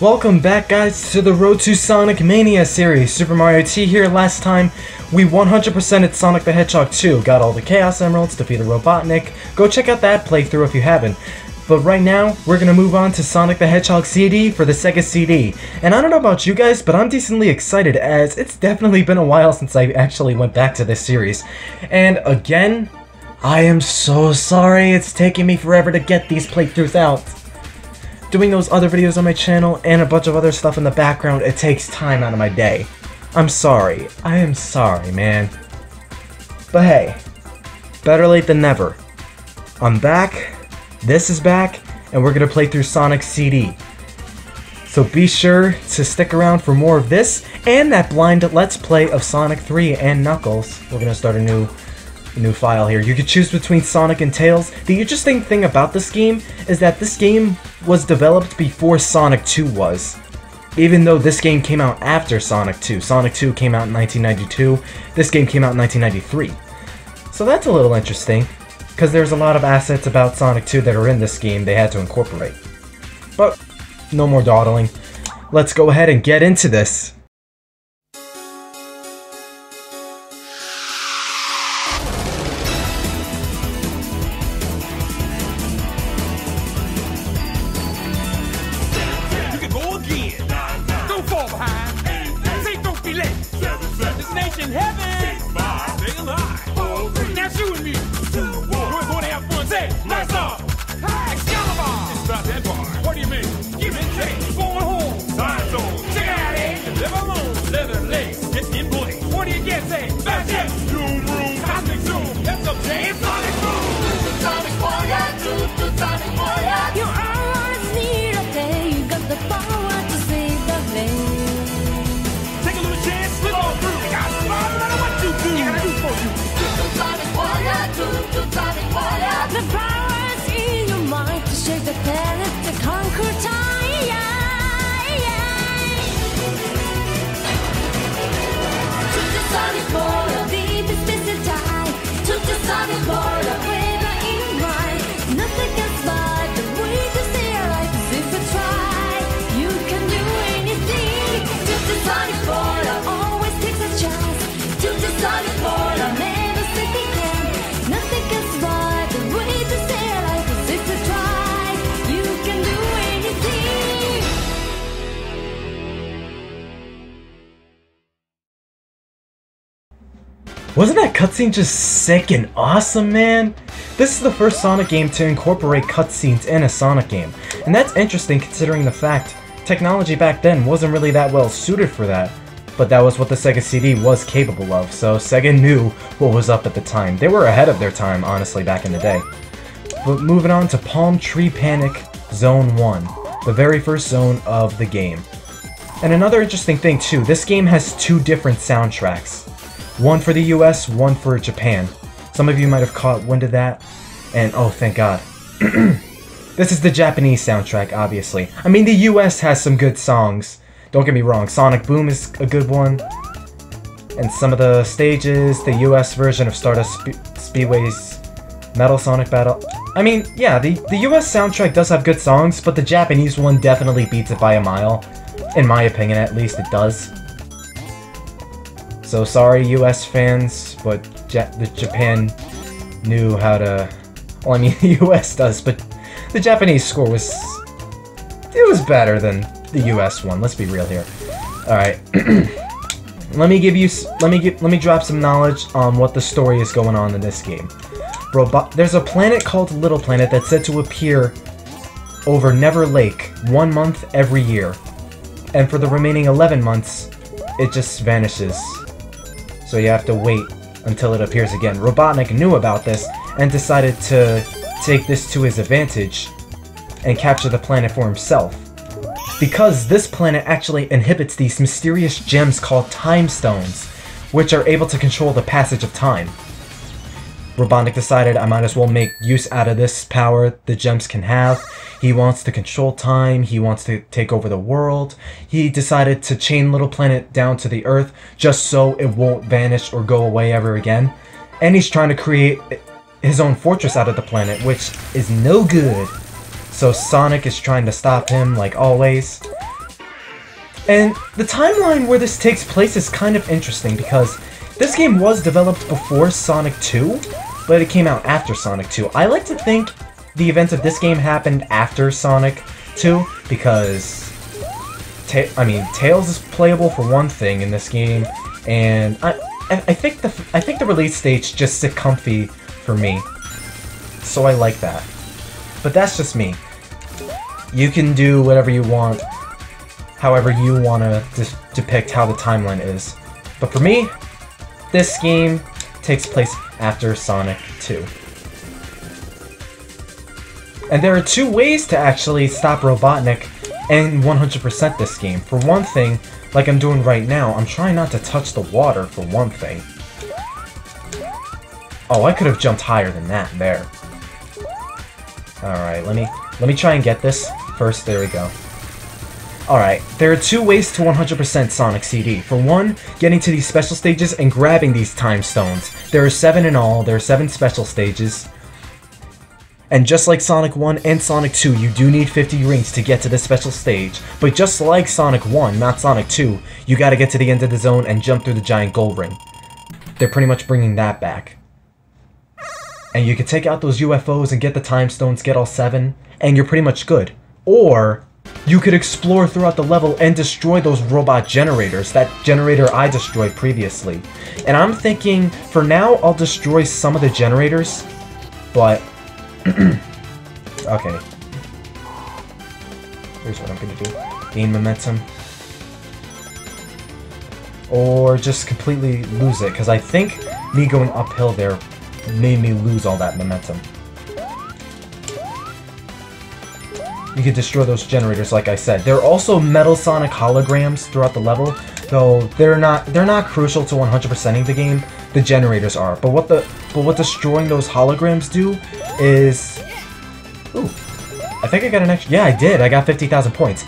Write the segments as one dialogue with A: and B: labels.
A: Welcome back, guys, to the Road to Sonic Mania series. Super Mario T here. Last time, we 100%ed Sonic the Hedgehog 2, got all the Chaos Emeralds, defeated Robotnik. Go check out that playthrough if you haven't. But right now, we're gonna move on to Sonic the Hedgehog CD for the Sega CD. And I don't know about you guys, but I'm decently excited, as it's definitely been a while since I actually went back to this series. And again, I am so sorry it's taking me forever to get these playthroughs out. Doing those other videos on my channel and a bunch of other stuff in the background, it takes time out of my day. I'm sorry. I am sorry, man. But hey, better late than never. I'm back, this is back, and we're gonna play through Sonic CD. So be sure to stick around for more of this, and that blind Let's Play of Sonic 3 and Knuckles. We're gonna start a new file here. You could choose between Sonic and Tails. The interesting thing about this game is that this game was developed before Sonic 2 was. Even though this game came out after Sonic 2. Sonic 2 came out in 1992. This game came out in 1993. So that's a little interesting, because there's a lot of assets about Sonic 2 that are in this game they had to incorporate. But no more dawdling. Let's go ahead and get into this. Wasn't that cutscene just sick and awesome, man? This is the first Sonic game to incorporate cutscenes in a Sonic game, and that's interesting considering the fact technology back then wasn't really that well suited for that, but that was what the Sega CD was capable of, so Sega knew what was up at the time. They were ahead of their time, honestly, back in the day. But moving on to Palmtree Panic Zone 1, the very first zone of the game. And another interesting thing too, this game has two different soundtracks. One for the US, one for Japan. Some of you might have caught wind of that, and oh, thank God. This is the Japanese soundtrack, obviously. I mean, the US has some good songs. Don't get me wrong, Sonic Boom is a good one. And some of the stages, the US version of Stardust Speedway's Metal Sonic Battle. I mean, yeah, the US soundtrack does have good songs, but the Japanese one definitely beats it by a mile. In my opinion, at least, it does. So sorry, US fans, but Japan knew how to... Well, I mean, the US does, but the Japanese score was... It was better than the US one, let's be real here. Alright. Let me drop some knowledge on what the story is going on in this game. There's a planet called Little Planet that's said to appear over Never Lake 1 month every year. And for the remaining 11 months, it just vanishes. So you have to wait until it appears again. Robotnik knew about this and decided to take this to his advantage and capture the planet for himself. Because this planet actually inhibits these mysterious gems called Time Stones, which are able to control the passage of time. Robotnik decided I might as well make use out of this power the gems can have. He wants to control time, he wants to take over the world. He decided to chain Little Planet down to the Earth just so it won't vanish or go away ever again. And he's trying to create his own fortress out of the planet, which is no good. So Sonic is trying to stop him, like always. And the timeline where this takes place is kind of interesting because this game was developed before Sonic 2, but it came out after Sonic 2. I like to think the events of this game happened after Sonic 2 because, Tails is playable for one thing in this game, and I think the release dates just sit comfy for me, so I like that. But that's just me. You can do whatever you want, however you want to depict how the timeline is. But for me, this game takes place after Sonic 2. And there are two ways to actually stop Robotnik and 100% this game. For one thing, like I'm doing right now, I'm trying not to touch the water for one thing. Oh, I could have jumped higher than that there. Alright, let me try and get this first. There we go. Alright, there are two ways to 100% Sonic CD. For one, getting to these special stages and grabbing these time stones. There are 7 in all, there are 7 special stages. And just like Sonic 1 and Sonic 2, you do need 50 rings to get to this special stage. But just like Sonic 1, not Sonic 2, you gotta get to the end of the zone and jump through the giant gold ring. They're pretty much bringing that back. And you can take out those UFOs and get the time stones, get all 7, and you're pretty much good. Or you could explore throughout the level and destroy those robot generators, that generator I destroyed previously. And I'm thinking, for now, I'll destroy some of the generators, but... okay. Here's what I'm gonna do. Gain momentum. Or just completely lose it, because I think me going uphill there made me lose all that momentum. You can destroy those generators, like I said. There are also Metal Sonic holograms throughout the level, though they're not crucial to 100%ing the game. The generators are. But what destroying those holograms do is... Ooh. I think I got an extra... Yeah, I did. I got 50,000 points.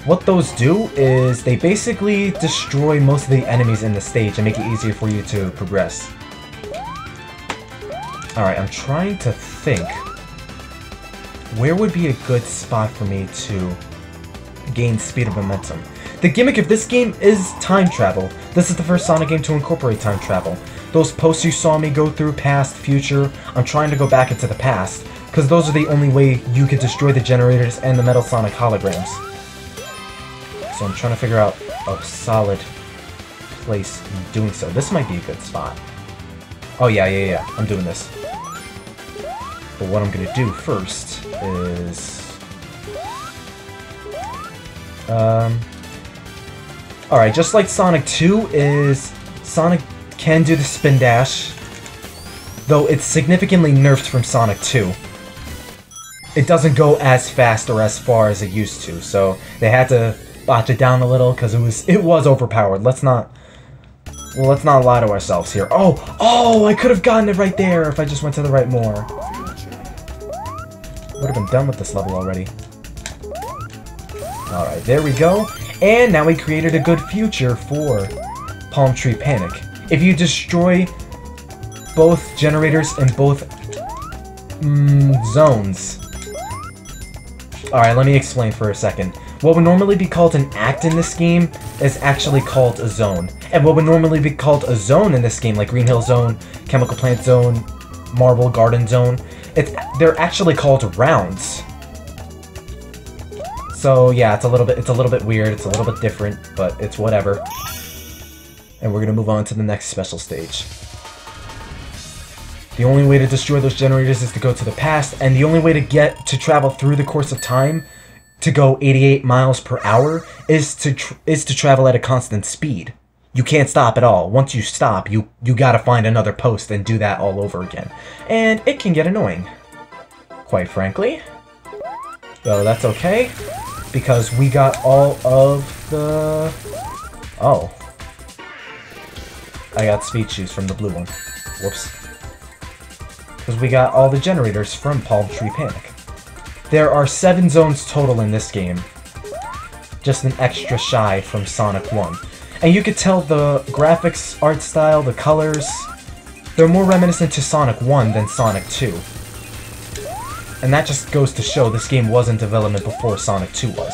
A: What those do is they basically destroy most of the enemies in the stage and make it easier for you to progress. Alright, I'm trying to think. Where would be a good spot for me to gain speed and momentum? The gimmick of this game is time travel. This is the first Sonic game to incorporate time travel. Those posts you saw me go through, past, future, I'm trying to go back into the past, because those are the only way you could destroy the generators and the Metal Sonic holograms. So I'm trying to figure out a solid place in doing so. This might be a good spot. Oh yeah, I'm doing this. But what I'm gonna do first is... Alright, just like Sonic 2 is... Sonic can do the spin dash, though it's significantly nerfed from Sonic 2. It doesn't go as fast or as far as it used to, so they had to botch it down a little because it was overpowered. Let's not lie to ourselves here. Oh, I could have gotten it right there if I just went to the right more. Would have been done with this level already. Alright, there we go. And now we created a good future for Palmtree Panic. If you destroy both generators in both zones... Alright, let me explain for a second. What would normally be called an act in this game is actually called a zone. And what would normally be called a zone in this game, like Green Hill Zone, Chemical Plant Zone, Marble Garden Zone, they're actually called rounds. So yeah, it's a little bit weird, it's a little bit different, but it's whatever. And we're gonna move on to the next special stage. The only way to destroy those generators is to go to the past, and the only way to travel through the course of time to go 88 miles per hour is to travel at a constant speed. You can't stop at all. Once you stop, you gotta find another post and do that all over again. And it can get annoying, quite frankly. Though that's okay, because we got all of the... Oh. I got speed shoes from the blue one. Whoops. Because we got all the generators from Palmtree Panic. There are 7 zones total in this game. Just an extra shy from Sonic 1. And you could tell the graphics, art style, the colors, they're more reminiscent to Sonic 1 than Sonic 2. And that just goes to show this game was in development before Sonic 2 was.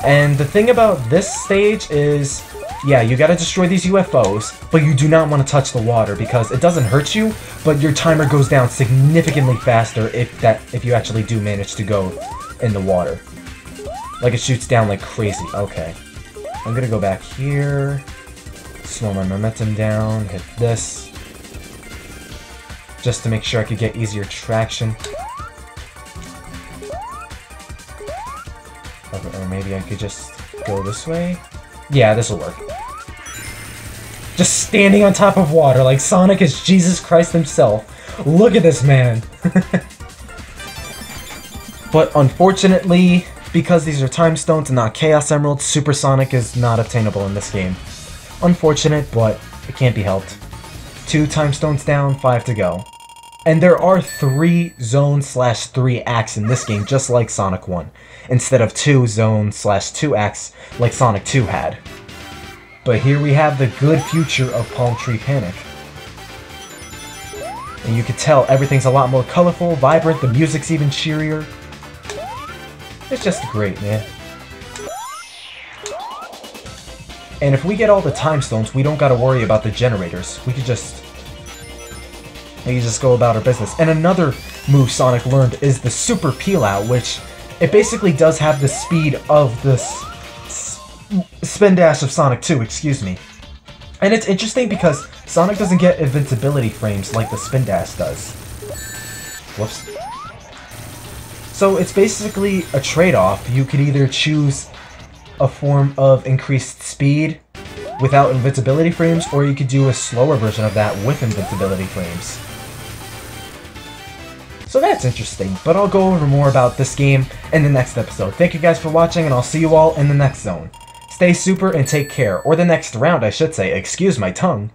A: And the thing about this stage is, yeah, you gotta destroy these UFOs, but you do not want to touch the water because it doesn't hurt you, but your timer goes down significantly faster if you actually do manage to go in the water. Like, it shoots down like crazy. Okay. I'm gonna go back here, slow my momentum down, hit this, just to make sure I could get easier traction. Or maybe I could just go this way? Yeah, this'll work. Just standing on top of water like Sonic is Jesus Christ himself. Look at this man! But unfortunately, because these are time stones and not Chaos Emeralds, Super Sonic is not obtainable in this game. Unfortunate, but it can't be helped. 2 time stones down, 5 to go. And there are 3 zone/3 acts in this game, just like Sonic 1, instead of 2 zone/2 acts like Sonic 2 had. But here we have the good future of Palmtree Panic. And you can tell everything's a lot more colorful, vibrant, the music's even cheerier. It's just great, man. And if we get all the time stones, we don't gotta worry about the generators. We could just go about our business. And another move Sonic learned is the Super Peel Out, which it basically does have the speed of the Spin Dash of Sonic 2, excuse me. And it's interesting because Sonic doesn't get invincibility frames like the Spin Dash does. Whoops. So it's basically a trade-off. You could either choose a form of increased speed without invincibility frames, or you could do a slower version of that with invincibility frames. So that's interesting, but I'll go over more about this game in the next episode. Thank you guys for watching, and I'll see you all in the next zone. Stay super and take care, or the next round I should say, excuse my tongue.